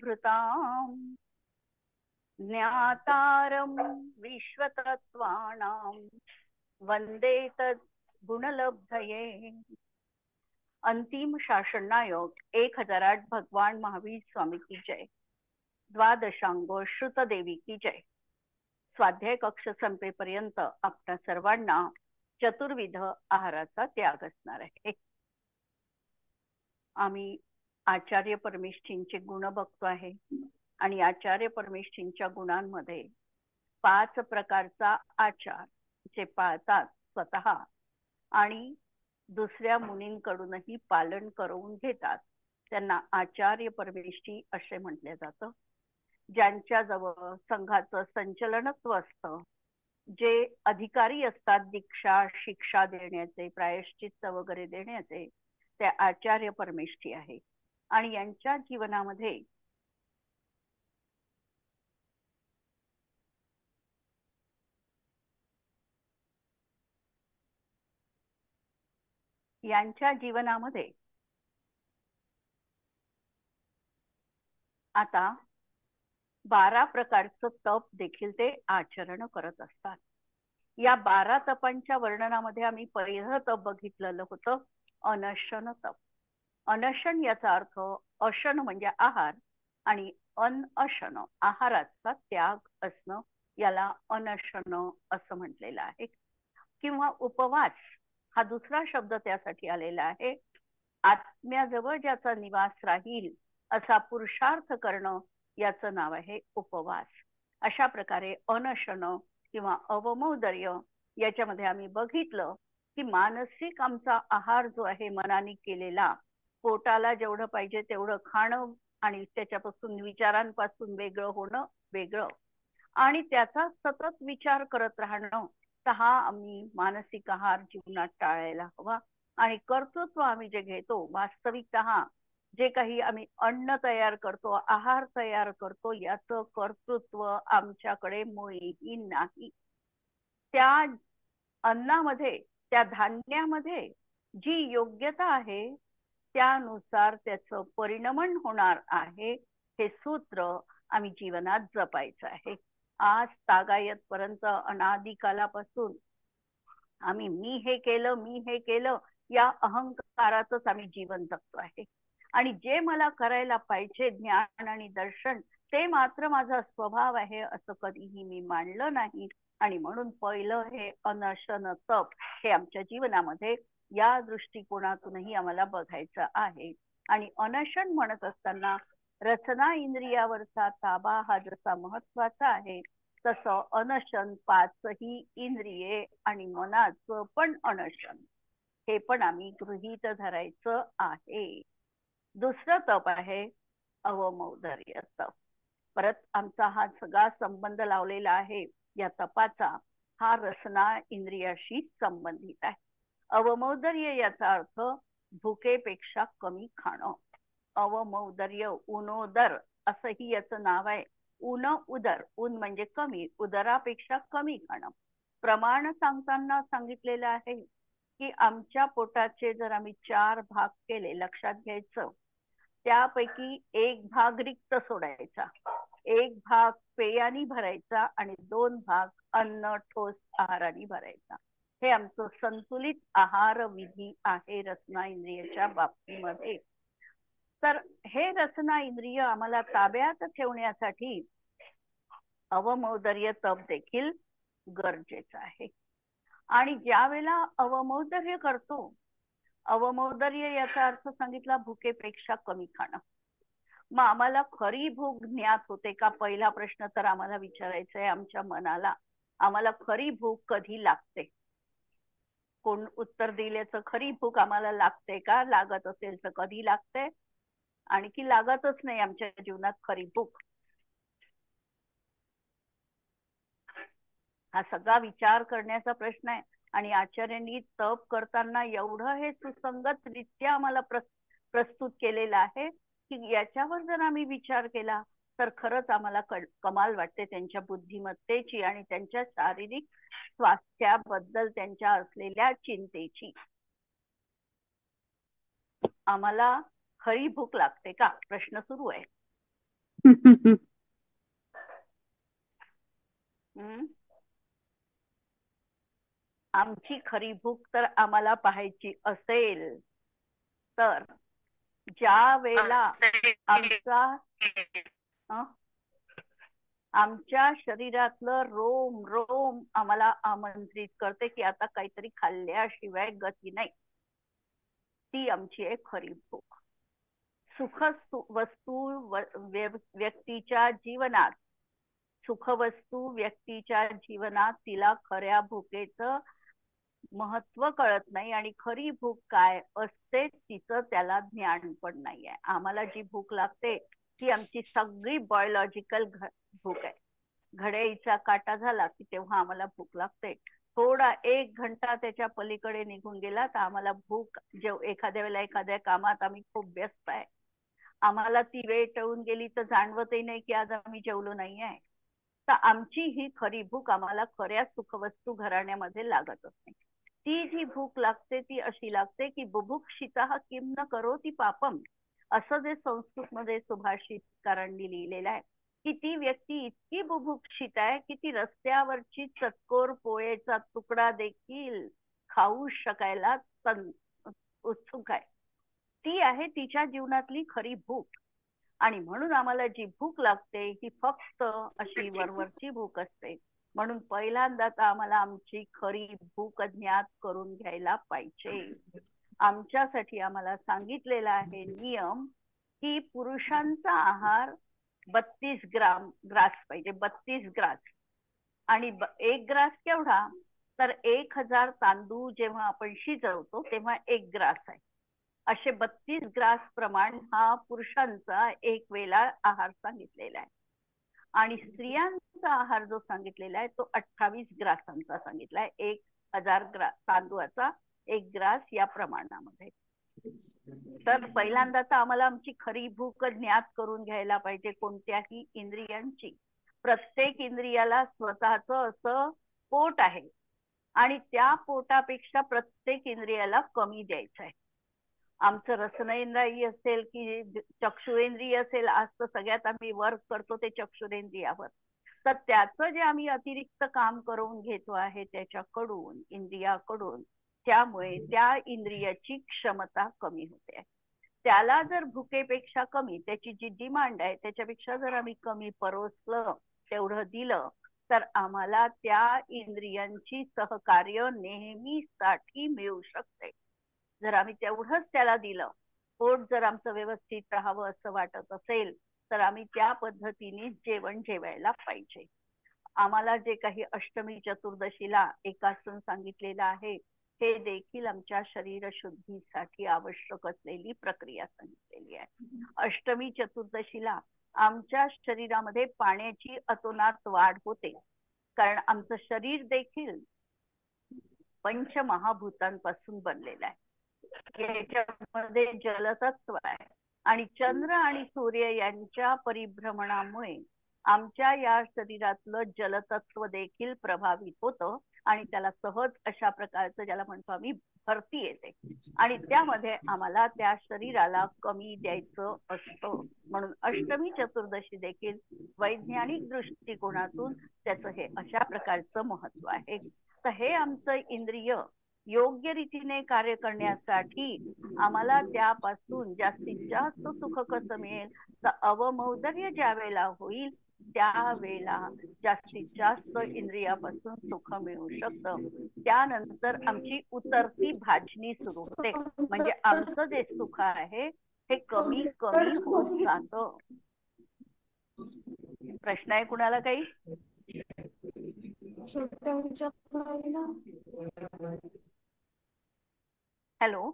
भृताम् ज्ञातारं विश्वतत्त्वानां वंदे तद् गुणलब्धये। अंतिम शासन नायक 1008 भगवान महावीर स्वामी की जय। द्वादशांगो श्रुत देवी की जय। स्वाध्याय कक्ष संपेपर्यंत आपल्या सर्वांना चतुर्विध आहाराचा त्याग असणार आहे। आम्ही आचार्य परमेष्ठींचे गुण बघतो आहे आणि आचार्य परमेष्ठींच्या गुणांमध्ये 5 प्रकारचा आचार जे पाळतात स्वतः आणि दुसऱ्या मुनींकडूनही पालन करून घेतात त्यांना आचार्य परमेष्ठी असे म्हटले जातं। ज्यांच्याजवळ संघाचं संचलनत्व असतं, जे अधिकारी असतात दीक्षा शिक्षा देण्याचे प्रायश्चित्त वगैरे देण्याचे, त्या आचार्य परमेष्ठी आहे। आणि यांच्या जीवनामध्ये आता 12 प्रकारचं तप देखील ते आचरण करत असतात। या 12 तपांच्या वर्णनामध्ये आम्ही पहिलं तप बघितलेलं होतं अनशन तप। अनशन याचा अर्थ अशन म्हणजे आहार आणि अनशन आहाराचा त्याग असणं, याला अनशन असं म्हटलेलं आहे। किंवा उपवास हा दुसरा शब्द त्यासाठी आलेला आहे। आत्म्याजवळ ज्याचा निवास राहील असा पुरुषार्थ करणं याचं नाव आहे उपवास। अशा प्रकारे अनशन किंवा अवमौदर्य याच्यामध्ये आम्ही बघितलं की मानसिक आमचा आहार जो आहे मनाने केलेला, पोटाला जेवढं पाहिजे तेवढं खाणं आणि त्याच्यापासून विचारांपासून वेगळं होणं वेगळं, आणि त्याचा सतत विचार करत राहणं, तर हा आम्ही मानसिक आहार जीवनात टाळायला हवा। आणि कर्तृत्व आम्ही जे घेतो वास्तविकतः जे काही आम्ही अन्न तयार करतो आहार तयार करतो याचं कर्तृत्व आमच्याकडे मुळीही नाही। त्या अन्नामध्ये त्या धान्यामध्ये जी योग्यता आहे त्यानुसार त्याचं परिणमन होणार आहे, हे सूत्र आम्ही जीवनात जपायचं आहे। आज तागायत पर्यंत अनादी कालापासून आम्ही मी हे केलं या अहंकारातच आम्ही जीवन जगतो आहे। आणि जे मला करायला पाहिजे ज्ञान आणि दर्शन ते मात्र माझा स्वभाव आहे असं कधीही मी मानलं नाही। आणि म्हणून पहिलं हे अनशन तप हे आमच्या जीवनामध्ये या दृष्टिकोनातूनही आम्हाला बघायचं आहे। आणि अनशन म्हणत असताना रचना इंद्रियावरचा ताबा हा जसा महत्वाचा आहे, तसं अनशन 5ही इंद्रिये आणि मनाचं पण अनशन हे पण आम्ही गृहीत धरायचं आहे। दुसरं तप आहे अवमौदर्य तप। परत आमचा हा सगळा संबंध लावलेला आहे या तपाचा, हा रसना इंद्रियाशी संबंधित आहे। अवमौदर्य याचा अर्थ भुकेपेक्षा कमी खाणं। अवमौदर्य उनोदर असंही याचं नाव आहे। उन उदर, उन म्हणजे कमी, उदरापेक्षा कमी खाणं। प्रमाण सांगताना सांगितलेलं आहे की आमच्या पोटाचे जर आम्ही 4 भाग केले, लक्षात घ्यायचं, त्यापैकी 1 भाग रिक्त सोडायचा, 1 भाग पेयानी भरायचा आणि 2 भाग अन्न ठोस आहाराने भरायचा। हे आमचं संतुलित आहार विधी आहे रसना इंद्रियाच्या बाबतीमध्ये। तर हे रसना इंद्रिय आम्हाला ताब्यात ठेवण्यासाठी अवमौदर्य तप देखील गरजेचं आहे। आणि ज्या वेळेला अवमौदर्य करतो, अवमौदर्य याचा अर्थ सांगितला भुकेपेक्षा कमी खाणं। मग आम्हाला खरी भूक ज्ञात होते का, पहिला प्रश्न तर आम्हाला विचारायचा आहे आमच्या मनाला। आम्हाला खरी भूक कधी लागते? कोण उत्तर दिल्याचं, खरी भूक आम्हाला लागते का? लागत असेल तर कधी लागते? आणखी लागतच नाही आमच्या जीवनात खरी भूक? हा सगळा विचार करण्याचा प्रश्न आहे। आणि आचार्यांनी तप करताना एवढं हे सुसंगत रित्या आम्हाला प्रस्तुत केलेलं आहे की याच्यावर जर आम्ही विचार केला तर खरंच आम्हाला कमाल वाटते त्यांच्या बुद्धिमत्तेची आणि त्यांच्या शारीरिक स्वास्थ्याबद्दल त्यांच्या असलेल्या चिंतेची। आम्हाला खरी भूक लागते का? प्रश्न सुरू आहे। हम्म. आमची खरी भूक तर आम्हाला पाहायची असेल तर ज्या वेळेला आमचा आमच्या शरीरातलं रोम रोम आम्हाला आमंत्रित करते की आता काहीतरी खाल्ल्याशिवाय गती नाही, ती आमची आहे खरी भूक. सुख वस्तू व्यक्तीच्या जीवनात सुखवस्तू व्यक्तीच्या जीवनात तिला खऱ्या भूकेचं महत्व कळत नाही आणि खरी भूक काय असते तिचं त्याला ज्ञान पण नाहीये. आम्हाला जी भूक लागते ती आमची सगळी बायोलॉजिकल भूक आहे. घड्याळीचा काटा झाला की तेव्हा आम्हाला भूक लागते. थोडा 1 घंटा त्याच्या पलीकडे निघून गेला तर आम्हाला भूक एखाद्या वेळेला एखाद्या कामात आम्ही खूप व्यस्त आहे, आम्हाला ती वेळ टळून गेली तर जाणवतही नाही की आज आम्ही जेवलो नाही आहे. तर आमची ही खरी भूक आम्हाला खऱ्या सुखवस्तू घराण्यामध्ये लागतच नाही. ती जी भूक लागते ती अशी लागते की बुभुक्षितः किम न करोति पापम, असं जे संस्कृत मध्ये सुभाषितकारांनी लिहिलेलं आहे की ती व्यक्ती इतकी बुभुक्षित आहे की ती रस्त्यावरची चतकोर पोळेचा तुकडा देखील खाऊ शकायला उत्सुक आहे. ती आहे तिच्या जीवनातली खरी भूक. आणि म्हणून आम्हाला जी भूक लागते ही फक्त अशी वरवरची भूक असते. म्हणून पहिल्यांदा तर आम्हाला आमची खरी भूक ज्ञात करून घ्यायला पाहिजे. आमच्यासाठी आम्हाला सांगितलेला आहे नियम की पुरुषांचा आहार 32 ग्रास पाहिजे, 32 ग्रास. आणि 1 ग्रास केवढा तर 1000 तांदूळ जेव्हा आपण शिजवतो तेव्हा 1 ग्रास आहे. असे 32 ग्रास प्रमाण हा पुरुषांचा एक वेळा आहार सांगितलेला आहे. आणि स्त्रियांचा आहार जो सांगितलेला आहे तो 28 ग्रासांचा सांगितला आहे. 1000 तांदूळाचा 1 ग्रास या प्रमाणामध्ये. तर पहिल्यांदा तर आम्हाला आमची खरी भूक ज्ञात करून घ्यायला पाहिजे कोणत्याही इंद्रियांची. प्रत्येक इंद्रियाला स्वतःच असं पोट आहे आणि त्या पोटापेक्षा प्रत्येक इंद्रियाला कमी द्यायचं आहे. आमचं रसनेंद्रिय असेल की चक्षुरेंद्रिय असेल, आज तर सगळ्यात आम्ही वर्क करतो ते चक्षुरेंद्रियावर. तर त्याचं जे आम्ही अतिरिक्त काम करून घेतो आहे त्याच्याकडून, इंद्रियाकडून, त्यामुळे त्या इंद्रियाची क्षमता कमी होते. त्याला जर भुकेपेक्षा कमी त्याची जी डिमांड आहे त्याच्यापेक्षा जर आम्ही कमी परोसलं, तेवढं दिलं, तर आम्हाला त्या इंद्रियांची सहकार्य नेहमीसाठी मिळू शकते. जर आम्ही तेवढंच त्याला दिलं, पोट जर आमचं व्यवस्थित राहावं असं वाटत असेल तर आम्ही त्या पद्धतीने जेवण जेवायला पाहिजे. आम्हाला जे काही अष्टमी चतुर्दशीला एकासन सांगितलेलं आहे हे देखील आमच्या शरीर शुद्धीसाठी आवश्यक असलेली प्रक्रिया सांगितलेली आहे. अष्टमी चतुर्दशीला आमच्या शरीरामध्ये पाण्याची अतोनात वाढ होते, कारण आमचं शरीर देखील पंचमहाभूतांपासून बनलेलं आहे. याच्यामध्ये जलतत्व आहे आणि चंद्र आणि सूर्य यांच्या परिभ्रमणामुळे आमच्या या शरीरातलं जलतत्व देखील प्रभावित होतं आणि त्याला सहज अशा प्रकारचं ज्याला म्हणतो आम्ही भरती येते आणि त्यामध्ये आम्हाला त्या शरीराला कमी द्यायचं असतं. म्हणून अष्टमी चतुर्दशी देखील वैज्ञानिक दृष्टिकोनातून त्याचं हे अशा प्रकारचं महत्व आहे. तर हे आमचं इंद्रिय योग्य रीतीने कार्य करण्यासाठी आम्हाला त्यापासून जास्तीत जास्त सुख कसं मिळेल तर अवमौदर्य ज्या वेळेला होईल त्यावेळेला जास्तीत जास्त इंद्रियापासून सुख मिळू शकतं. त्यानंतर आमची उतरती भाजणी सुरू होते, म्हणजे आमचं जे सुख आहे हे कमी कमी होत जातं. प्रश्न आहे कुणाला काही? हॅलो,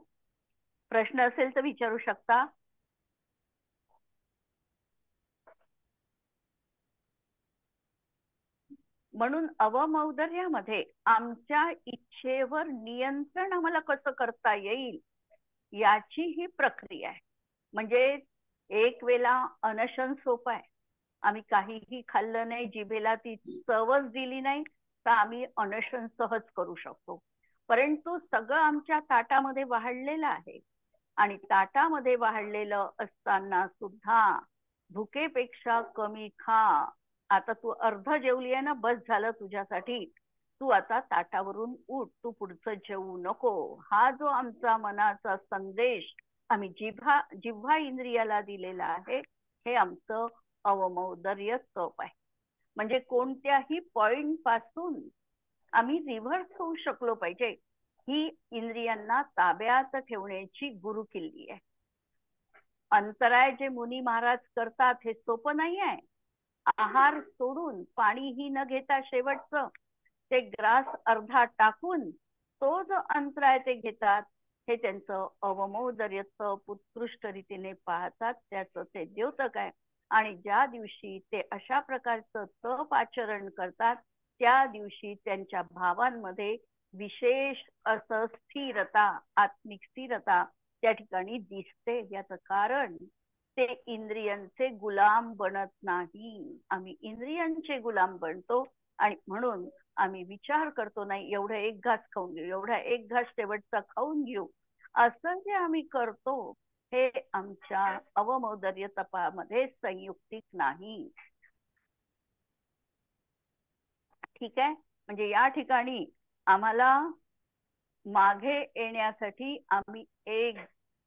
प्रश्न असेल तर विचारू शकता. म्हणून अवमौदर्यामध्ये आमच्या इच्छेवर नियंत्रण आम्हाला कसं करता येईल याची ही प्रक्रिया आहे. म्हणजे एक वेळेला अनशन सोपं आहे, आम्ही काहीही खाल्लं नाही, जिभेला ती चवच दिली नाही तर आम्ही अनशन सहज करू शकतो. परंतु सगळं आमच्या ताटामध्ये वाढलेलं आहे आणि ताटामध्ये वाढलेलं असताना सुद्धा भुकेपेक्षा कमी खा. आता तू अर्ध जेवली आहे ना, बस झालं तुझ्यासाठी. तू आता ताटावरून उठ, तू पुढचं जेवू नको. हा जो आमचा मनाचा संदेश आम्ही जिव्हा इंद्रियाला दिलेला आहे, हे आमचं अवमौदर्य तप आहे. म्हणजे कोणत्याही पॉइंट पासून आम्ही रिव्हर्स होऊ शकलो पाहिजे, ही इंद्रियांना ताब्यात ठेवण्याची गुरुकिल्ली आहे. अंतराय जे मुनी महाराज करतात हे सोपं नाही आहे. आहार सोडून, पाणीही न घेता शेवटचं ते ग्रास अर्धा टाकून तो जो अंतराय ते घेतात, हे त्यांचं अवमौदर्य तप उत्कृष्ट रीतीने पाहतात. त्याचं ते द्योतक आहे. आणि ज्या दिवशी ते अशा प्रकारचं तप आचरण करतात, त्या दिवशी त्यांच्या भावांमध्ये विशेष असं स्थिरता, आत्मिक स्थिरता त्या ठिकाणी दिसते. याचं कारण ते इंद्रियांचे गुलाम बनत नाही. आम्ही इंद्रियांचे गुलाम बनतो आणि म्हणून आम्ही विचार करतो, नाही एवढा एक घास खाऊन घेऊ, एवढा एक घास शेवटचा खाऊन घेऊ. असं जे आम्ही करतो, हे आमच्या अवमौदर्य तपामध्ये संयुक्तिक नाही. ठीक आहे. म्हणजे या ठिकाणी आम्हाला मागे येण्यासाठी आम्ही एक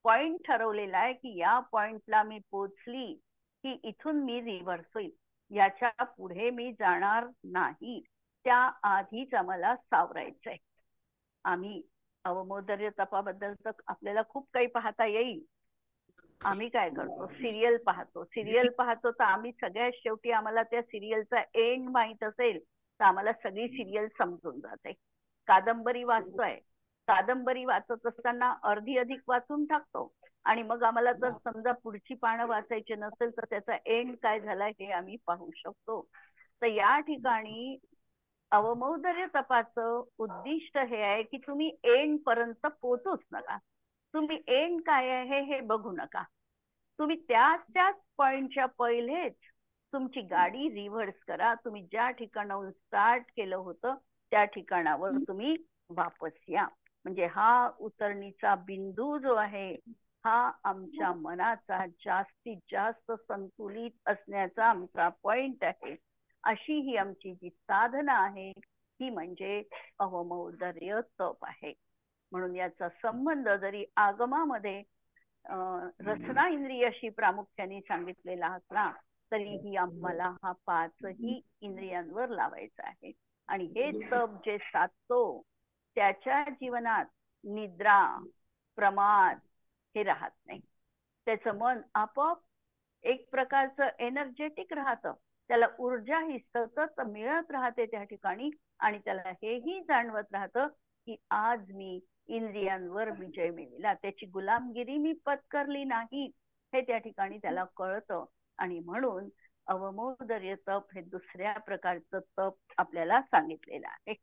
पॉइंट ठरवलेला आहे की या पॉइंटला मी पोचली की इथून मी रिव्हर्स होईल, याच्या पुढे मी जाणार नाही. त्या आधीच आम्हाला सावरायचंय. आम्ही अवमौदर्य तपाबद्दल तर आपल्याला खूप काही पाहता येईल. आम्ही काय करतो, सिरियल पाहतो तर आम्ही सगळ्यात शेवटी आम्हाला त्या सिरियलचा एंड माहित असेल तर आम्हाला सगळी सिरियल समजून जाते. कादंबरी वाचतोय, कादंबरी वाचत असताना अर्धी अधिक वाचून टाकतो आणि मग आम्हाला जर समजा पुढची पानं वाचायची नसेल तर त्याचा एंड काय झालाय हे आम्ही पाहू शकतो. तर या ठिकाणी अवमौदर्य तपाचं उद्दिष्ट हे आहे की तुम्ही एंड पर्यंत पोहोचूच नका. तुम्ही एंड काय आहे हे बघू नका. तुम्ही त्याच पॉइंटच्या पहिलेच तुमची गाडी रिव्हर्स करा. तुम्ही ज्या ठिकाणाहून स्टार्ट केलं होतं त्या ठिकाणावर तुम्ही वापस या. म्हणजे हा उतरणीचा बिंदू जो आहे, हा आमच्या मनाचा जास्तीत जास्त संतुलित असण्याचा आमचा पॉइंट आहे. अशी ही आमची जी साधना आहे, ही म्हणजे अवमौदर्य तप आहे. म्हणून याचा संबंध जरी आगमामध्ये रचना इंद्रियाशी प्रामुख्याने सांगितलेला असला तरीही आम्हाला हा पाचही इंद्रियांवर लावायचा आहे. आणि हे तप जे साधतो त्याच्या जीवनात निद्रा, प्रमाद हे राहत नाही. त्याचं मन आपोआप एक प्रकारचं एनर्जेटिक राहतं. त्याला ऊर्जा ही सतत मिळत राहते त्या ठिकाणी. आणि त्याला हेही जाणवत राहतं की आज मी इंद्रियांवर विजय मिळविला, त्याची गुलामगिरी मी पत्करली नाही, हे त्या ठिकाणी त्याला कळतं. आणि म्हणून अवमौदर्य तप हे दुसऱ्या प्रकारचं तप आपल्याला सांगितलेलं आहे.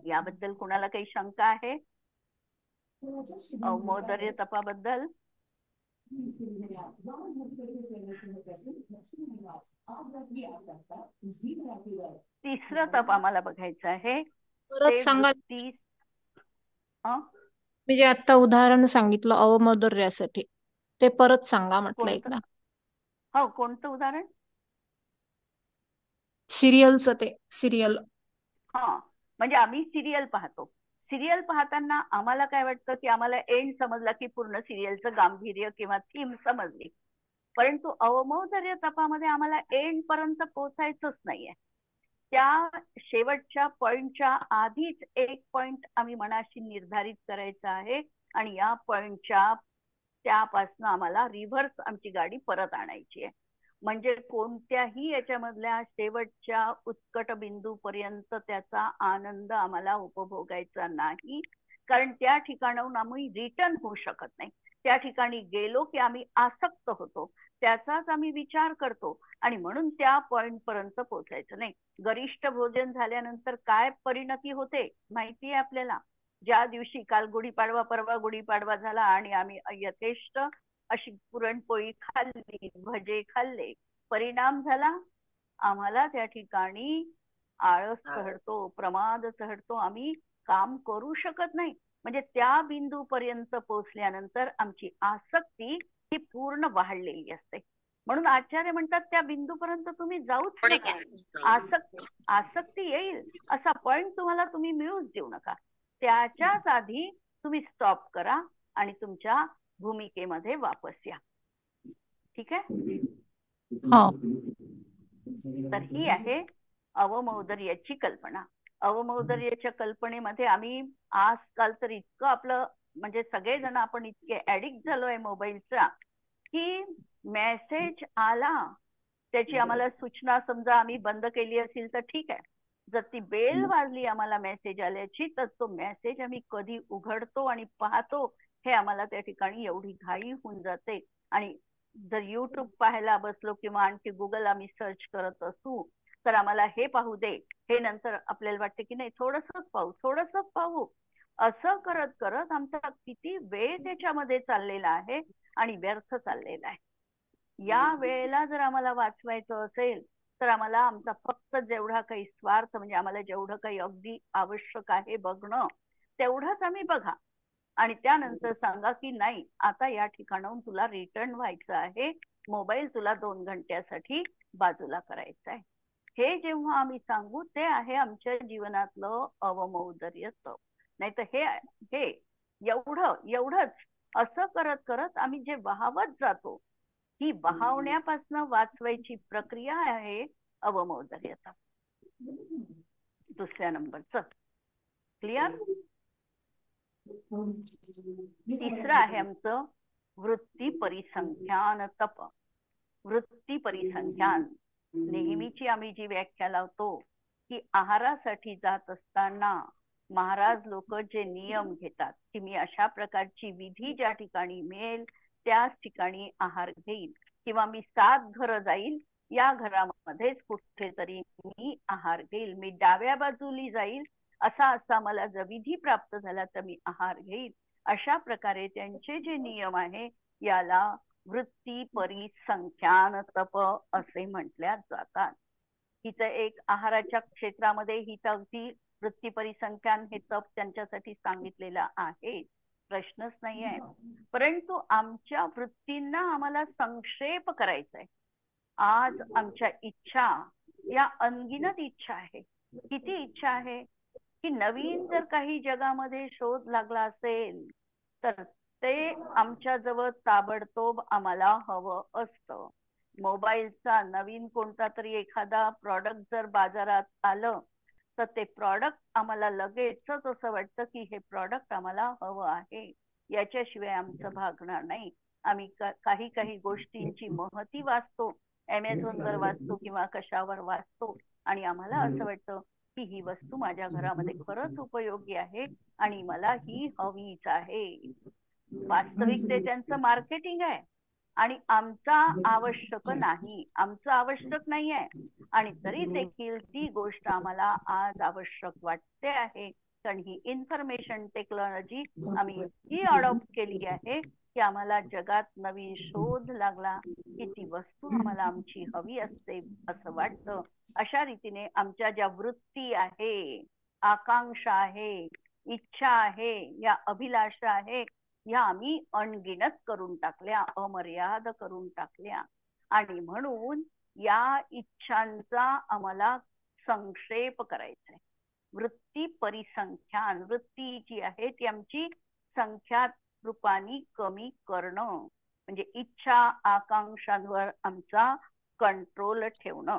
याबद्दल कुणाला काही शंका आहे अवमौदर्य तपाबद्दल? तिसरं तप आम्हाला बघायचं आहे परत ते सांगा. वृत्ती. मी जे आता उदाहरण सांगितलं अवमौदर्यासाठी, ते परत सांगा म्हटलं कोणतं? एकदा. हो, कोणतं उदाहरण? सिरियलचं, ते सिरियल. हा, म्हणजे आम्ही सिरियल पाहतो. सिरियल पाहताना आम्हाला काय वाटतं की आम्हाला एंड समजला की पूर्ण सिरियलचं गांभीर्य किंवा थीम समजली. परंतु अवमौदर्य तपामध्ये आम्हाला एंड पर्यंत पोहोचायचंच नाहीये. त्या शेवटच्या पॉइंटच्या आधीच एक पॉइंट आम्ही मनाशी निर्धारित करायचा आहे आणि या पॉइंटच्या त्यापासून आम्हाला रिव्हर्स आमची गाडी परत आणायची आहे. म्हणजे कोणत्याही याच्यामधल्या शेवटच्या उत्कट बिंदू पर्यंत त्याचा आनंद आम्हाला उपभोगायचा नाही. कारण त्या ठिकाणाहून आम्ही रिटर्न होऊ शकत नाही. त्या ठिकाणी गेलो की आम्ही आसक्त होतो, त्याचाच आम्ही विचार करतो आणि म्हणून त्या पॉइंट पर्यंत पोहोचायचं नाही. गरिष्ठ भोजन झाल्यानंतर काय परिणती होते माहिती आहे आपल्याला? ज्या दिवशी काल गुढीपाडवा, परवा गुढीपाडवा झाला आणि आम्ही यथेष्ट अशी पुरणपोळी खाल्ली, भजे खाल्ले, परिणाम झाला आम्हाला त्या ठिकाणी आळस चढतो, प्रमाद चढतो, आम्ही काम करू शकत नाही. म्हणजे त्या बिंदू पर्यंत पोहोचल्यानंतर आमची आसक्ती ही पूर्ण वाढलेली असते. म्हणून आचार्य म्हणतात त्या बिंदूपर्यंत तुम्ही जाऊच नका. आसक्ती येईल असा पॉइंट तुम्हाला तुम्ही मिळूच देऊ नका. त्याच्याच आधी तुम्ही स्टॉप करा आणि तुमच्या भूमिकेमध्ये वापस या. ठीक आहे. हो. तर ही आहे अवमौदर्याची कल्पना. अवमौदर्याच्या कल्पनेमध्ये आम्ही आजकाल तर इतकं आपलं म्हणजे सगळेजण आपण इतके ऍडिक्ट झालोय मोबाईलचा की मेसेज आला त्याची आम्हाला सूचना समजा आम्ही बंद केली असेल तर ठीक आहे. जर ती बेल वाजली आम्हाला मेसेज आल्याची तर तो मेसेज आम्ही कधी उघडतो आणि पाहतो हे आम्हाला त्या ठिकाणी एवढी घाई होऊन जाते. आणि जर युट्यूब पाहायला बसलो किंवा आणखी गुगल आम्ही सर्च करत असू तर आम्हाला हे पाहू दे, हे नंतर आपल्याला वाटते की नाही थोडंसंच पाहू. असं करत करत आमचा किती वेळ त्याच्यामध्ये चाललेला आहे आणि व्यर्थ चाललेला आहे. या वेळेला जर आम्हाला वाचवायचं असेल तर आम्हाला आमचा फक्त जेवढा काही स्वार्थ म्हणजे आम्हाला जेवढं काही अगदी आवश्यक आहे बघणं तेवढंच आम्ही बघा आणि त्यानंतर सांगा की नाही आता या ठिकाणाहून तुला रिटर्न व्हायचं आहे, मोबाईल तुला 2 घंट्यासाठी बाजूला करायचा आहे. हे जेव्हा आम्ही सांगू ते आहे आमच्या जीवनातलं अवमौदर्य. नाही तर हे एवढंच असं करत करत आम्ही जे वाहवत जातो ही वाहवण्यापासून वाचवायची प्रक्रिया आहे अवमौदर्याचा. दुसऱ्या नंबरचं क्लिअर. तिसरं आहे आमचं वृत्ती परिसंख्यान तप. वृत्ती परिसंख्यान नेहमीची आम्ही जी व्याख्या लावतो की आहारासाठी जात असताना महाराज लोक जे नियम घेतात की मी अशा प्रकारची विधी ज्या ठिकाणी मिळेल त्याच ठिकाणी आहार घेईल किंवा मी 7 घरं जाईल या घरामध्येच कुठेतरी मी आहार घेईल, मी डाव्या बाजूली जाईल असा मला जर विधी प्राप्त झाला तर मी आहार घेईल. अशा प्रकारे त्यांचे जे नियम आहे याला वृत्ती परिसंख्यान तप असे म्हटल्या जातात. हिचं एक आहाराच्या क्षेत्रामध्ये हिचं अगदी वृत्ती परिसंख्यान हे तप त्यांच्यासाठी सांगितलेलं आहे, प्रश्नच नाही आहे. परंतु आमच्या वृत्तींना आम्हाला संक्षेप करायचा आहे. आज आमच्या इच्छा या अनगिनत इच्छा आहे. किती इच्छा आहे की नवीन जर काही जगामध्ये शोध लागला असेल तर ते आमच्या जवळ ताबडतोब आम्हाला हवं असतं. मोबाईलचा नवीन कोणता तरी एखादा प्रॉडक्ट जर बाजारात आलं तर ते प्रॉडक्ट आम्हाला लगेचच असं वाटतं की हे प्रॉडक्ट आम्हाला हवं आहे, याच्याशिवाय आमचं भागणार नाही. आम्ही काही गोष्टींची महती वाचतो, अमेझॉनवर वाचतो किंवा कशावर वाचतो आणि आम्हाला असं वाटतं की ही वस्तू माझ्या घरामध्ये खरंच उपयोगी आहे आणि मला ही हवीच आहे. वास्तविक ते त्यांचं मार्केटिंग आहे आणि आमचं आवश्यक नाही आहे आणि तरी देखील ती गोष्ट आम्हाला आज आवश्यक वाटते आहे. कारण ही इन्फॉर्मेशन टेक्नॉलॉजी आम्ही इतकी अडॉप्ट केली आहे की आम्हाला जगात नवीन शोध लागला की ती वस्तू आम्हाला आमची हवी असते असं वाटतं. अशा रीतीने आमच्या ज्या वृत्ती आहे, आकांक्षा आहे, इच्छा आहे, या अभिलाषा आहे या आम्ही अनगिनत करून टाकल्या, अमर्याद करून टाकल्या आणि म्हणून या इच्छांचा आम्हाला संक्षेप करायचा आहे. वृत्ती परिसंख्यान, वृत्ती जी आहे ती आमची संख्या रूपाने कमी करणं म्हणजे इच्छा आकांक्षांवर आमचा कंट्रोल ठेवणं.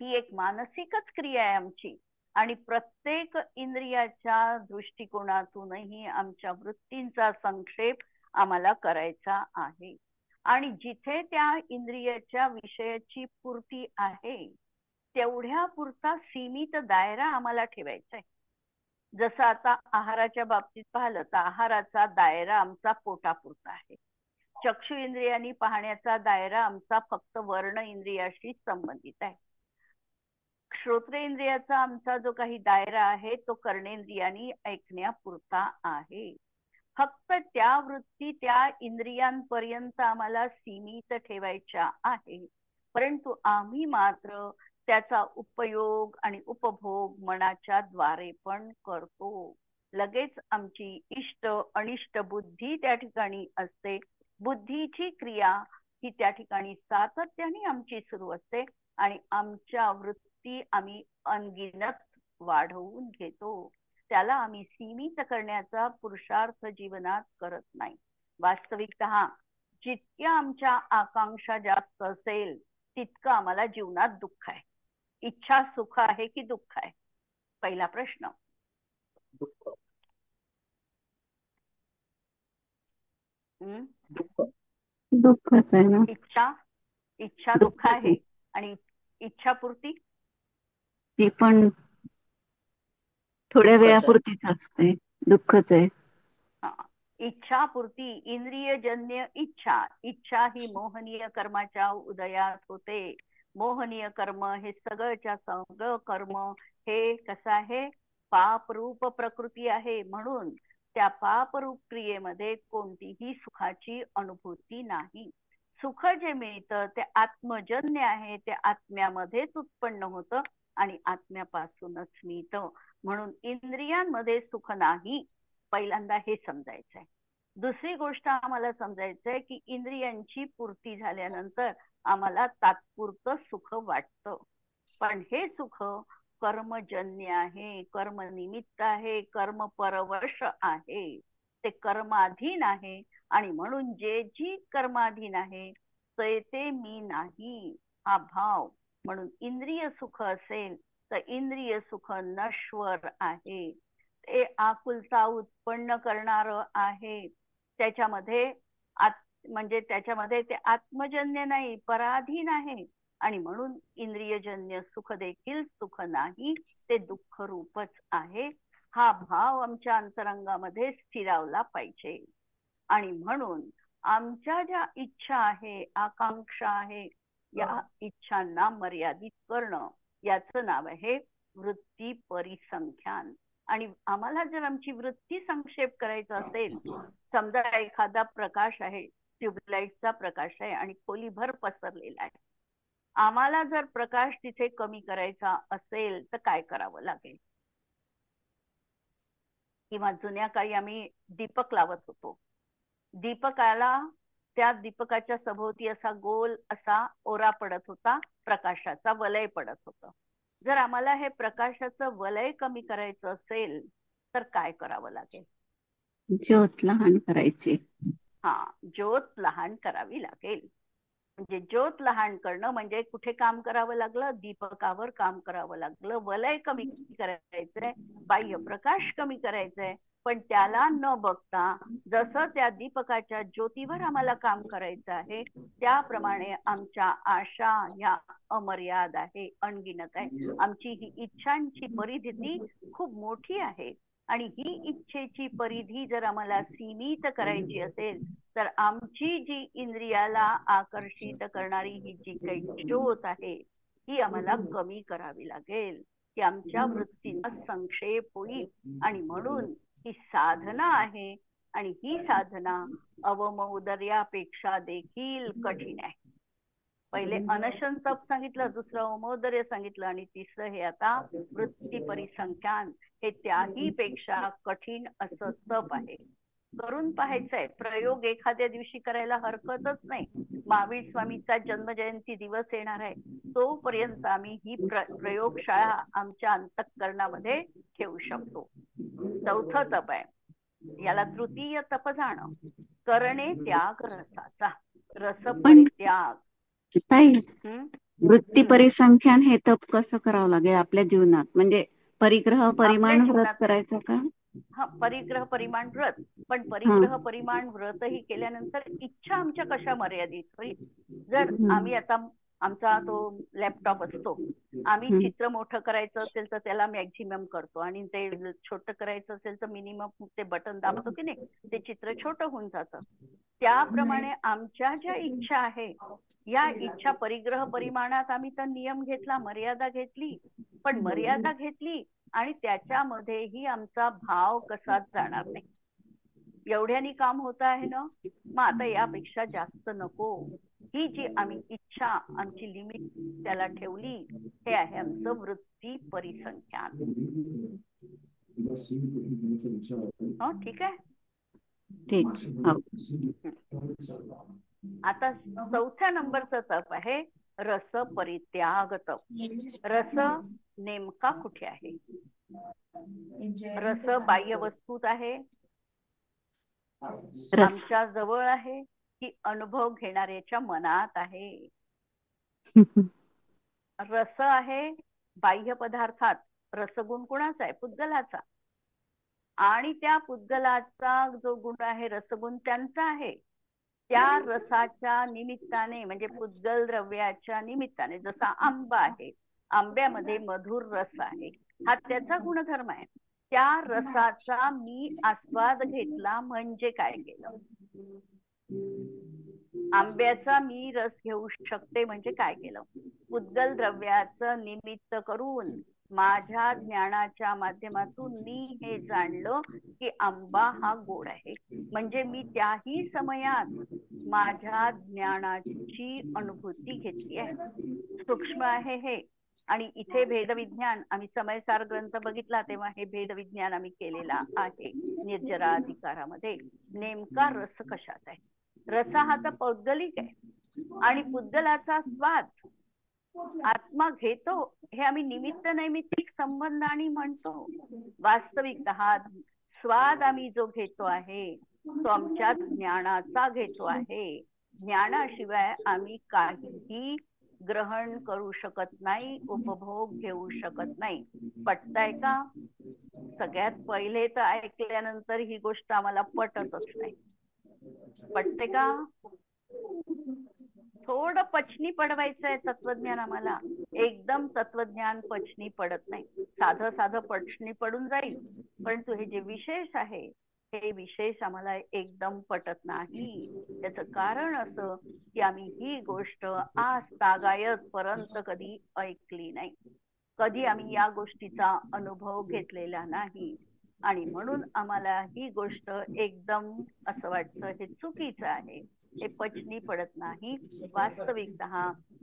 ही एक मानसिकच क्रिया आहे आमची आणि प्रत्येक इंद्रियाच्या दृष्टिकोनातूनही आमच्या वृत्तींचा संक्षेप आम्हाला करायचा आहे. आणि जिथे त्या इंद्रियाच्या विषयाची पूर्ती आहे तेवढ्या पुरता सीमित दायरा आम्हाला ठेवायचा आहे. जसं आता आहाराच्या बाबतीत पाहिलं तर आहाराचा दायरा आमचा पोटापुरता आहे. चक्षु इंद्रियांनी पाहण्याचा दायरा आमचा फक्त वर्ण इंद्रियाशी संबंधित आहे. श्रोत्रेंद्रियाचा आमचा जो काही दायरा आहे तो कर्णेंद्रियांनी ऐकण्यापुरता आहे. फक्त त्या वृत्ती त्या इंद्रियांपर्यंत आम्हाला सीमित ठेवायच्या आहे. परंतु आम्ही मात्र त्याचा उपयोग आणि उपभोग मनाच्या द्वारे पण करतो. लगेच आमची इष्ट अनिष्ट बुद्धी त्या ठिकाणी असते. बुद्धीची क्रिया ही त्या ठिकाणी सातत्याने आमची सुरू असते आणि आमच्या वृत्ती आम्ही अनगिनत वाढवून घेतो. त्याला आम्ही सीमित करण्याचा पुरुषार्थ जीवनात करत नाही. वास्तविकतः जितक्या आमच्या आकांक्षा जास्त असेल तितकं आम्हाला जीवनात दुःख आहे. इच्छा सुख आहे की दुःख आहे? पहिला प्रश्न. दुःखच आहे ना. इच्छा दुःख आहे आणि इच्छापूर्ती ती पण थोड्या वेळापुरतीच असते. दुःखच आहे. इच्छापूर्ती इंद्रियजन्य इच्छा ही मोहनीय कर्माच्या उदयात होते. मोहनीय कर्म हे सगळंच्या सगळं कर्म हे कसं आहे? पापरूप प्रकृती आहे. म्हणून त्या पापरूप क्रियेमध्ये कोणतीही सुखाची अनुभूती नाही. सुख जे मिळतं ते आत्मजन्य आहे. ते आत्म्यामध्येच उत्पन्न होतं आणि आत्म्यापासूनच मिळतं. म्हणून इंद्रियांमध्ये सुख नाही. पहिल्यांदा हे समजायचंय. दुसरी गोष्ट आम्हाला समजायचंय की इंद्रियांची पूर्ती झाल्यानंतर आम्हाला तात्पुरतं सुख वाटतं, पण हे सुख कर्मजन्य आहे, कर्मनिमित्त आहे, कर्म परवश आहे, ते कर्माधीन आहे. आणि म्हणून जे जी कर्माधीन आहे ते मी नाही हा भाव. म्हणून इंद्रिय सुख असेल तर इंद्रिय सुख नश्वर आहे. ते आकुलता उत्पन्न करणार आहे. त्याच्यामध्ये म्हणजे त्याच्यामध्ये ते आत्मजन्य नाही, पराधीन आहे. आणि म्हणून इंद्रियजन्य सुख देखील सुख नाही, ते दुःख रूपच आहे. हा भाव आमच्या अंतरंगामध्ये स्थिरावला पाहिजे. आणि म्हणून आमच्या ज्या इच्छा आहे, आकांक्षा आहे, या इच्छांना मर्यादित करणं याचं नाव आहे वृत्ती परिसंख्यान. आणि आम्हाला जर आमची वृत्ती संक्षेप करायचा असेल, समजा एखादा प्रकाश आहे, ट्यूबलाईटचा प्रकाश आहे आणि खोलीभर पसरलेला आहे. आम्हाला जर प्रकाश तिथे कमी करायचा असेल तर काय करावं लागेल? किंवा जुन्या काळी आम्ही दीपक लावत होतो. दीपकाला त्या दीपकाच्या सभोवती असा गोल असा ओरा पडत होता, प्रकाशाचा वलय पडत होतं. जर आम्हाला हे प्रकाशाचं वलय कमी करायचं असेल तर काय करावं लागेल? ज्योत लहान करायची. ज्योत लहान करावी लागेल. म्हणजे ज्योत लहान करणं म्हणजे कुठे काम करावं लागलं? दीपकावर काम करावं लागलं. वलय कमी करायचंय, बाह्य प्रकाश कमी करायचंय, पण त्याला न बघता जसं त्या दीपकाच्या ज्योतीवर आम्हाला काम करायचं आहे त्याप्रमाणे आमच्या आशा ह्या अमर्याद आहे, अनगिनत आहे. आमची ही इच्छांची परिधी खूप मोठी आहे. आणि ही इच्छेची परिधी जर आम्हाला सीमित करायची असेल तर आमची जी इंद्रियाला आकर्षित करणारी ही जी काही ज्योत आहे ही आम्हाला कमी करावी लागेल, की आमच्या वृत्तीचा संक्षेप होईल. आणि म्हणून ही साधना आहे. आणि ही साधना अवमौदर्यापेक्षा देखील कठीण आहे. पहिले अनशन तप सांगितलं, दुसरं अवमौदर्य सांगितलं आणि तिसरं हे आता वृत्ती परिसंख्यान. हे त्याही पेक्षा कठीण असं तप आहे. करून पाहायचंय. प्रयोग एखाद्या दिवशी करायला हरकतच नाही. महावीर स्वामीचा जन्मजयंती दिवस येणार आहे, तोपर्यंत आम्ही ही प्रयोगशाळा आमच्या अंतःकरणामध्ये ठेवू शकतो. चौथं तप आहे, याला तृतीय तप जाणं. करणे त्याग रसाचा, रस परित्याग. ताई, वृत्ती परिसंख्यान हे तप कसं करावं लागेल आपल्या जीवनात? म्हणजे परिग्रह परिमाण व्रत करायचं का? परिग्रह परिमाण व्रत. पण परिग्रह परिमाण व्रतही केल्यानंतर इच्छा आमच्या कशा मर्यादित होईल? जर आम्ही आता आमचा तो लॅपटॉप असतो, आम्ही चित्र मोठं करायचं असेल तर त्याला मॅक्झिमम करतो आणि ते छोटं करायचं असेल तर मिनिमम ते बटन दाबतो की नाही, ते चित्र छोटं होऊन जातं. त्याप्रमाणे आमच्या ज्या इच्छा आहे या इच्छा परिग्रह परिमाणात आम्ही तर नियम घेतला, मर्यादा घेतली, पण मर्यादा घेतली आणि त्याच्यामध्येही आमचा भाव कसाच जाणार नाही. एवढ्यानी काम होत आहे ना, मग आता यापेक्षा जास्त नको. ही जी आम्ही इच्छा आमची लिमिट त्याला ठेवली, हे आहे आमचं वृत्ती परिसंख्यान. ठीक आहे. ठीक. आता 4थ्या नंबरचं तप आहे रस परित्याग तप. रस नेमका कुठे आहे? रस बाह्य वस्तूत आहे, रस आमच्या जवळ आहे, की अनुभव घेणाऱ्याच्या मनात आहे? रस आहे बाह्य पदार्थात. रसगुण कुणाचा आहे? पुद्गलाचा. आणि त्या पुद्गलाचा जो गुण आहे रसगुण त्यांचा आहे. त्या रसाच्या निमित्ताने म्हणजे पुद्गल द्रव्याच्या निमित्ताने, जसा आंबा आहे, आंब्यामध्ये मधुर रस आहे, हा त्याचा गुणधर्म आहे. त्या रसाचा मी आस्वाद घेतला म्हणजे काय केलं? आंब्याचा मी रस घेऊ शकते म्हणजे काय केलं? पुद्गल द्रव्याचं निमित्त करून माझ्या ज्ञानाच्या माध्यमातून मी हे जाणलं की आंबा हा गोड आहे. म्हणजे मी त्याही समयात माझ्या ज्ञानाची अनुभूती घेतली आहे. सूक्ष्म आहे हे. आणि इथे भेदविज्ञान, आम्ही समयसार ग्रंथ बघितला तेव्हा हे भेदविज्ञान आम्ही केलेला आहे निर्जराधिकारामध्ये. नेमका रस कशात आहे? रस हा तर पौद्गलिक आहे आणि पुद्गलाचा स्वाद आत्मा घेतो हे आम्ही निमित्त नैमित्तिक संबंध आणि म्हणतो. वास्तविकता हा स्वाद आम्ही जो घेतो आहे तो आमच्या ज्ञानाचा घेतो आहे. ज्ञानाशिवाय आम्ही काहीही ग्रहण करू शकत नाही, उपभोग घेऊ शकत नाही. पटतंय का? सगळ्यात पहिले तर ऐकल्यानंतर ही गोष्ट आम्हाला पटतच नाही. पटते का? थोडं पचनी पडवायचं आहे तत्वज्ञान आम्हाला. एकदम तत्वज्ञान पचनी पडत नाही. साधं साधं पचनी पडून जाईल, परंतु हे जे विशेष आहे हे विशेष आम्हाला एकदम पटत नाही. त्याचं कारण असं की आम्ही ही गोष्ट आज तागायत पर्यंत कधी ऐकली नाही, कधी आम्ही या गोष्टीचा अनुभव घेतलेला नाही. आणि म्हणून आम्हाला ही गोष्ट एकदम असं वाटतं हे चुकीचं आहे, हे पचनी पडत नाही. वास्तविकतः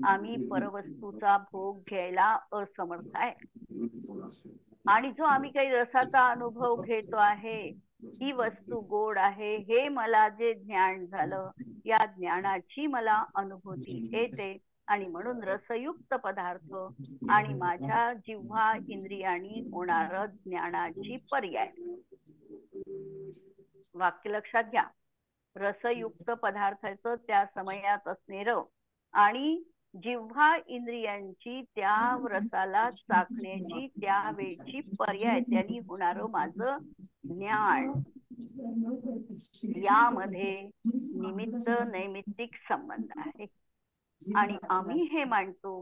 आम्ही परवस्तूचा भोग घ्यायला असमर्थ आहे. आणि जो आम्ही काही रसाचा अनुभव घेतो आहे, ही वस्तू गोड आहे हे मला जे ज्ञान झालं, या ज्ञानाची मला अनुभूती येते. आणि म्हणून रसयुक्त पदार्थ आणि माझ्या जिव्हा इंद्रियांनी होणार ज्ञानाची पर्याय. वाक्य लक्षात घ्या. रसयुक्त पदार्थाचं त्या समयात असणेरं आणि जिव्हा इंद्रियांची त्या रसाला चाखण्याची त्यावेळची पर्याय त्यांनी होणारं माझं ज्ञान, यामध्ये निमित्त नैमित्तिक संबंध आहे. आणि आम्ही हे मानतो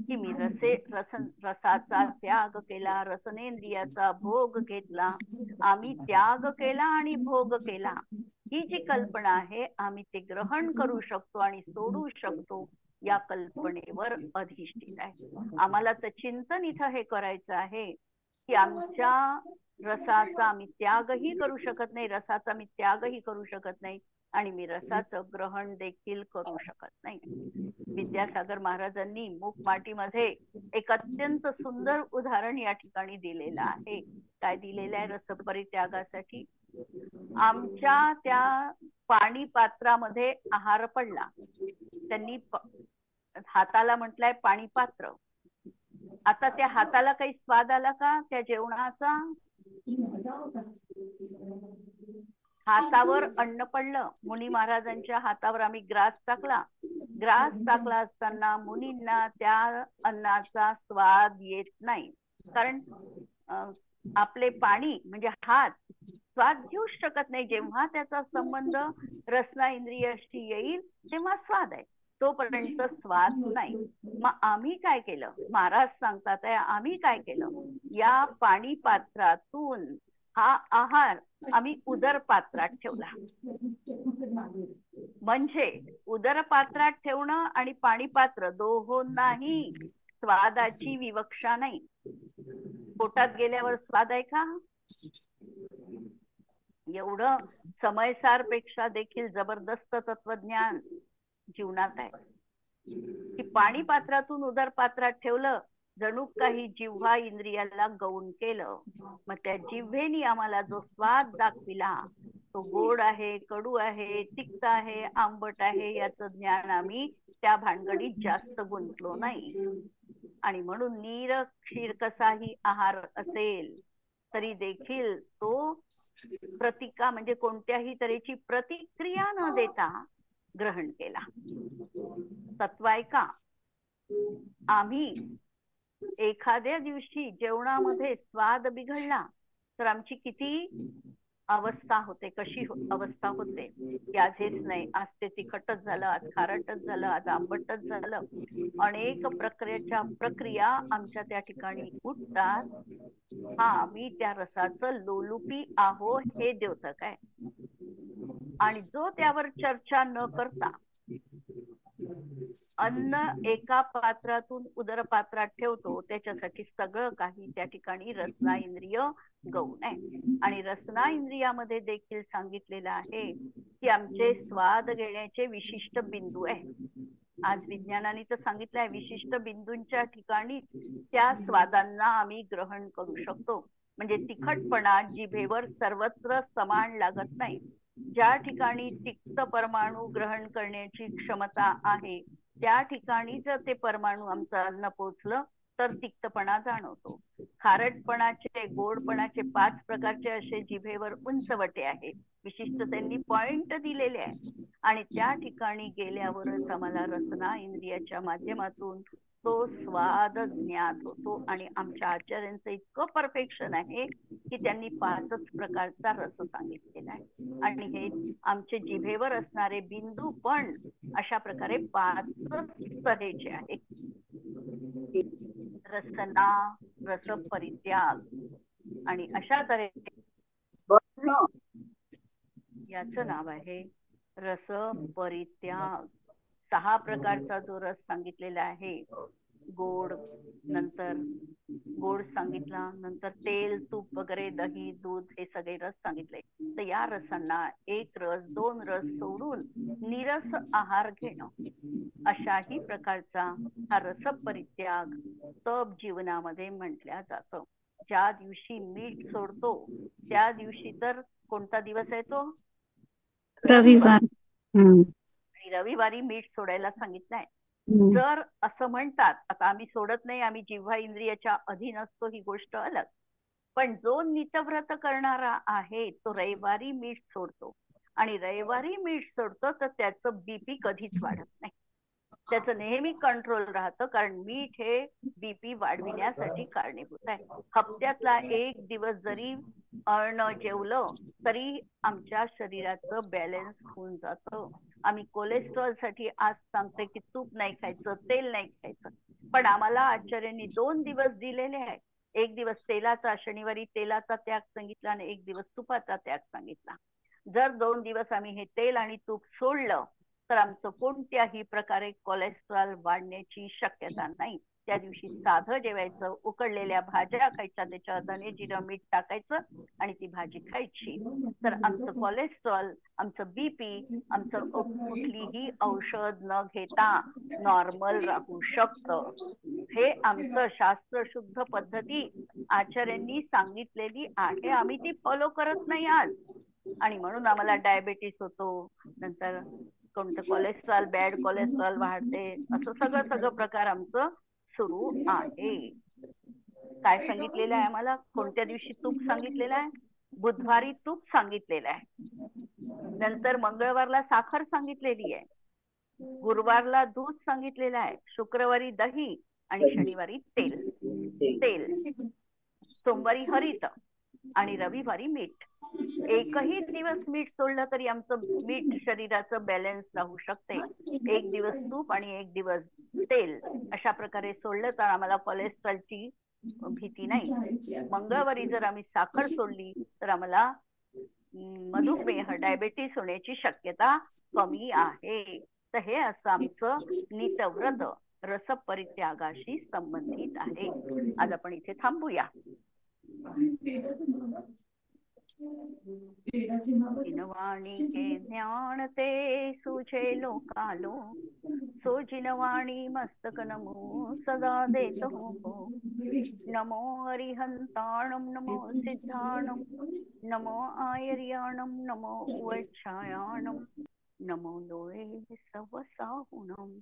की मी रसाचा त्याग केला, रसनेंद्रियाचा भोग घेतला, आम्ही त्याग केला आणि भोग केला, ही जी कल्पना आहे आम्ही ते ग्रहण करू शकतो आणि सोडू शकतो, या कल्पनेवर अधिष्ठित आहे. आम्हाला तर चिंतन इथं हे करायचं आहे की आमच्या रसाचा आम्ही त्यागही करू शकत नाही, रसाचा मी त्यागही करू शकत नाही आणि मी रसाचं ग्रहण देखील करू शकत नाही. विद्यासागर महाराजांनी मूकमाटीमध्ये एक अत्यंत सुंदर उदाहरण या ठिकाणी दिलेलं आहे. काय दिलेलं आहे रस परित्यागासाठी? आमच्या त्या पाणी पात्रामध्ये आहार पडला, त्यांनी हाताला म्हटलंय पाणी पात्र. आता त्या हाताला काही स्वाद आला का त्या जेवणाचा? हातावर अन्न पडलं, मुनी महाराजांच्या हातावर आम्ही ग्रास टाकला. ग्रास टाकला असताना मुनींना त्या अन्नाचा स्वाद येत नाही, कारण आपले पाणी म्हणजे हात स्वाद घेऊ शकत नाही. जेव्हा त्याचा संबंध रसना इंद्रियाशी येईल तेव्हा स्वाद आहे, तोपर्यंत स्वाद नाही. मग आम्ही काय केलं? महाराज सांगतात आहे, आम्ही काय केलं? या पाणी पात्रातून हा आहार आम्ही उदर पात्रात ठेवला. म्हणजे उदर पात्रात ठेवणं आणि पाणी पात्र दोहोंनाही स्वादाची विवक्षा नाही. पोटात गेल्यावर स्वाद आहे का? एवढं समयसार पेक्षा देखील जबरदस्त तत्वज्ञान जीवनात आहे की पाणी पात्रातून उदर पात्रात ठेवलं, जणू काही जिव्हा इंद्रियाला गौण केलं. मग त्या जिव्हेनी आम्हाला जो स्वाद दाखविला तो गोड आहे, कडू आहे, तिक्त आहे, आंबट आहे याचं ज्ञान आम्ही त्या भानगडीत जास्त गुंतलो नाही. आणि म्हणून नीर क्षीर कसाही आहार असेल तरी देखील तो प्रतिका म्हणजे कोणत्याही तऱ्हेची प्रतिक्रिया न देता ग्रहण केला. तत्व ऐका, आम्ही एखाद्या दिवशी जेवणामध्ये स्वाद बिघडला तर आमची किती अवस्था होते, कशी अवस्था होते की आज हेच नाही, आज ते तिखटच झालं, आज खारटच झालं, आज आंबटच झालं. अनेक प्रक्रिया आमच्या त्या ठिकाणी उठतात. हा आम्ही त्या रसाचं लोलुपी आहो हे द्योतक आहे. आणि जो त्यावर चर्चा न करता अन्न एका पात्रातून उदरपात्रात ठेवतो त्याच्यासाठी सगळं काही त्या ठिकाणी रसना इंद्रिय गौण आहे. आणि रसना इंद्रियामध्ये देखील सांगितलेलं आहे की आमचे स्वाद घेण्याचे विशिष्ट बिंदू आहे. आज विज्ञानाने तर सांगितलं आहे विशिष्ट बिंदूंच्या ठिकाणी त्या स्वादांना आम्ही ग्रहण करू शकतो. म्हणजे तिखटपणा जिभेवर सर्वत्र समान लागत नाही. ज्या ठिकाणी तिक्त परमाणू ग्रहण करण्याची क्षमता आहे त्या ठिकाणी जर ते परमाणू आमचं अन्न पोचलं तर तिक्तपणा जाणवतो. खारटपणाचे, गोडपणाचे 5 प्रकारचे असे जिभेवर उंचवटे आहेत, विशिष्ट त्यांनी पॉइंट दिलेले आहे. आणि त्या ठिकाणी गेल्यावरच आम्हाला रसना इंद्रियाच्या माध्यमातून तो स्वाद ज्ञात होतो. आणि आमच्या आचार्यांचं इतकं परफेक्शन आहे की त्यांनी 5च प्रकारचा रस सांगितलेला आहे. आणि हे आमचे जिभेवर असणारे बिंदू पण अशा प्रकारे 5 तऱ्हेचे आहेत. रसना, रस परित्याग आणि अशा तऱ्हेचे याचं नाव आहे रस परित्याग. 6 प्रकारचा जो रस सांगितलेला आहे, गोड, नंतर गोड सांगितला, नंतर तेल, तूप वगैरे, दही, दूध हे सगळे रस सांगितले. तर या रसांना 1 रस 2 रस सोडून निरस आहार घेणं अशाही प्रकारचा हा रस परित्याग तप जीवनामध्ये म्हटल्या जातं. ज्या दिवशी मीठ सोडतो त्या दिवशी तर कोणता दिवस आहे तो? रविवार. रविवारी मीठ सोडायला सांगितलंय. जर असं म्हणतात, आता आम्ही सोडत नाही, आम्ही जिव्हा इंद्रियाच्या अधीन असतो ही गोष्ट अलग, पण जो नितव्रत करणारा आहे तो रविवारी मीठ सोडतो. आणि रविवारी मीठ सोडतो तर त्याचं बीपी कधीच वाढत नाही, त्याचं नेहमी कंट्रोल राहतं. कारण मीठ हे बीपी वाढविण्यासाठी कारणीभूत आहे. हप्त्यातला 1 दिवस जरी अन्न जेवलं तरी आमच्या शरीराचं बॅलन्स होऊन जातं. आम्ही कोलेस्ट्रॉल साठी आज सांगते की तूप नाही खायचं, तेल नाही खायचं, पण आम्हाला आचार्यांनी 2 दिवस दिलेले आहेत. 1 दिवस तेलाचा, शनिवारी तेलाचा त्याग सांगितला आणि 1 दिवस तुपाचा त्याग सांगितला. जर 2 दिवस आम्ही हे तेल आणि तूप सोडलं तर आमचं कोणत्याही प्रकारे कोलेस्ट्रॉल वाढण्याची शक्यता नाही. त्या दिवशी साधं जेवायचं, उकडलेल्या भाज्या खायच्या, त्याच्यावर धने जिरं मीठ टाकायचं आणि ती भाजी खायची. तर आमचं कोलेस्ट्रॉल, आमचं बीपी, आमचं कुठलीही औषध न घेता नॉर्मल राहू शकतं. हे आमचं शास्त्रशुद्ध पद्धती आचार्यांनी सांगितलेली आहे. आम्ही ती फॉलो करत नाही आज, आणि म्हणून आम्हाला डायबेटीस होतो, नंतर कोणतं कोलेस्ट्रॉल, बॅड कोलेस्ट्रॉल वाढते, असं सगळं प्रकार आमचं सुरू आहे. काय सांगितलेलं आहे आम्हाला? कोणत्या दिवशी तूप सांगितलेलं आहे? बुधवारी तूप सांगितलेलं आहे. नंतर मंगळवारला साखर सांगितलेली आहे, गुरुवारला दूध सांगितलेलं आहे, शुक्रवारी दही आणि शनिवारी तेल, सोमवारी हरित आणि रविवारी मीठ. एकही दिवस मीठ सोडलं तरी आमचं मीठ शरीराचं बॅलन्स राहू शकते. 1 दिवस तूप आणि 1 दिवस तेल अशा प्रकारे सोडलं तर आम्हाला कोलेस्ट्रॉलची भीती नाही. मंगळवारी जर आम्ही साखर सोडली तर आम्हाला मधुमेह, डायबेटीस होण्याची शक्यता कमी आहे. तर हे असं आमचं नितव्रत रस परित्यागाशी संबंधित आहे. आज आपण इथे थांबूया. जिनवाणी के ज्ञान ते सुझे लोकालो, सो जिनवाणी मस्तक नमो सदा देत हो. नमो अरिहंताणम नमो सिद्धाणम नमो आयर्याणम नमो उच्चायाणम नमो लोळे सवसाहुणम.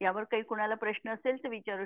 यावर काही कुणाला प्रश्न असेल तर विचारू